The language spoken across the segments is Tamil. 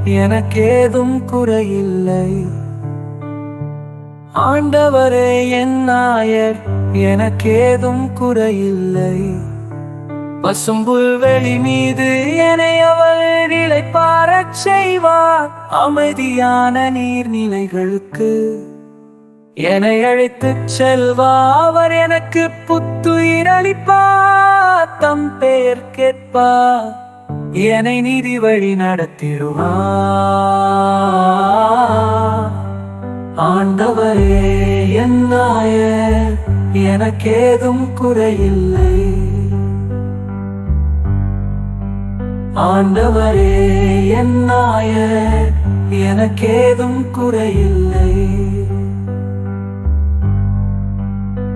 எனக்கேதும் குறையில்லை. ஆண்டவரே என் நாயர், எனக்கேதும் குறையில்லை. பசும்புல்வெளி மீது என்னை அவர் இளைப்பாறச் செய்வார். அமைதியான நீர்நிலைகளுக்கு என்னை அழைத்துச் செல்வார். அவர் எனக்கு புத்துயிர் அளிப்பார். தம் பெயர் கேட்பார். என்னை நீதி வழி நடத்திடுவார். ஆண்டவரே என் நாயர், எனக்கேதும் குறையில்லை. ஆண்டவரே என் நாயர், எனக்கேதும் குறையில்லை.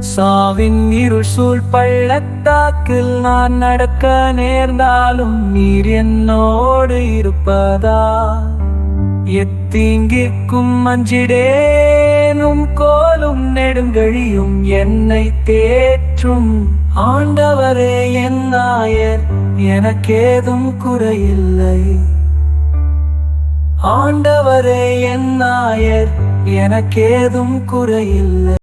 சாவின் இருள் சூழ் பள்ளத்தாக்கில் நான் நடக்க நேர்ந்தாலும் நீர் என்னோடு இருப்பதா. எத்தீங்கிற்கும் அஞ்சிடேனும், கோலும் நெடுங்கழியும் என்னை தேற்றும். ஆண்டவரே என் நாயர், எனக்கேதும் குறையில்லை. ஆண்டவரே என் நாயர், எனக்கேதும் குறையில்லை.